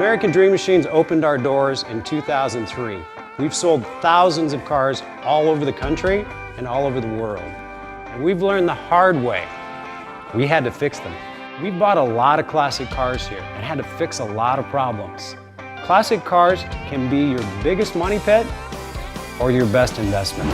American Dream Machines opened our doors in 2003. We've sold thousands of cars all over the country and all over the world. And we've learned the hard way. We had to fix them. We bought a lot of classic cars here and had to fix a lot of problems. Classic cars can be your biggest money pit or your best investment.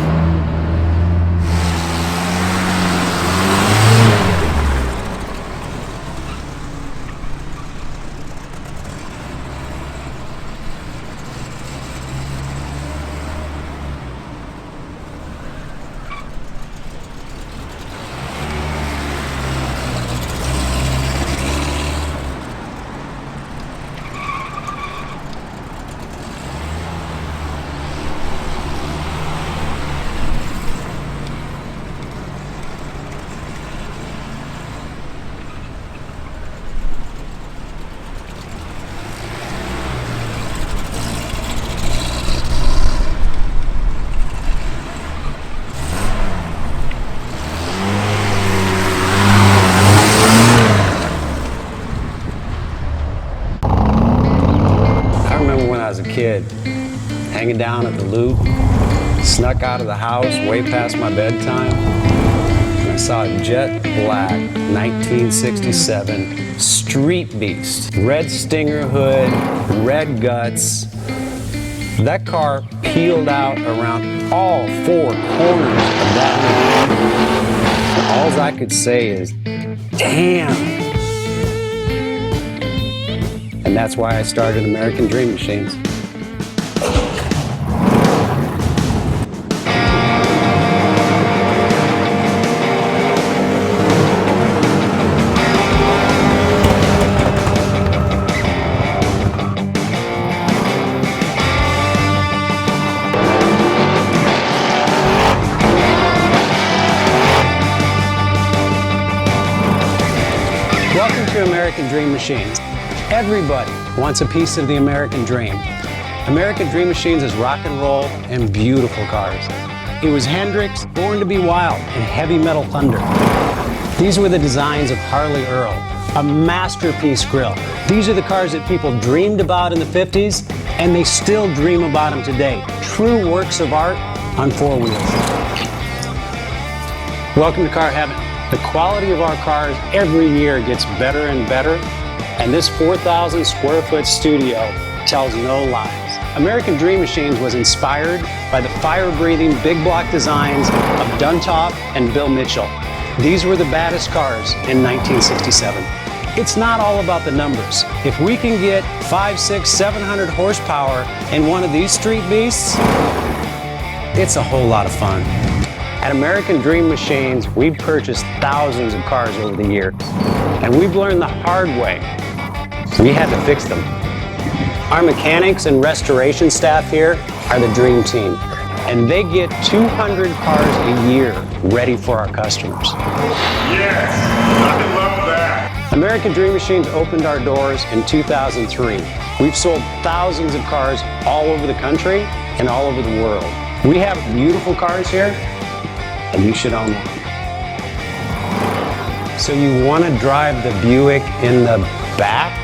As a kid, hanging down at the Loop, snuck out of the house way past my bedtime, and I saw a jet black 1967 Street Beast. Red Stinger hood, red guts. That car peeled out around all four corners of that hood. All I could say is, damn! And that's why I started American Dream Machines. Welcome to American Dream Machines. Everybody wants a piece of the American dream. American Dream Machines is rock and roll and beautiful cars. It was Hendrix, Born to be Wild, and Heavy Metal Thunder. These were the designs of Harley Earl, a masterpiece grille. These are the cars that people dreamed about in the 50s, and they still dream about them today. True works of art on four wheels. Welcome to Car Heaven. The quality of our cars every year gets better and better. And this 4,000 square foot studio tells no lies. American Dream Machines was inspired by the fire-breathing big block designs of Duntop and Bill Mitchell. These were the baddest cars in 1967. It's not all about the numbers. If we can get 500, 600, 700 horsepower in one of these street beasts, it's a whole lot of fun. At American Dream Machines, we've purchased thousands of cars over the years, and we've learned the hard way. We had to fix them. Our mechanics and restoration staff here are the dream team, and they get 200 cars a year ready for our customers. Yes, I love that. American Dream Machines opened our doors in 2003. We've sold thousands of cars all over the country and all over the world. We have beautiful cars here, and you should own one. So you want to drive the Buick in the back?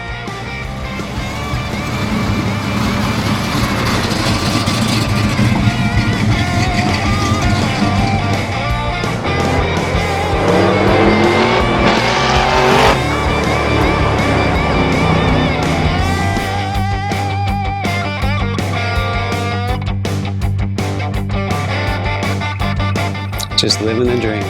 Just living the dream.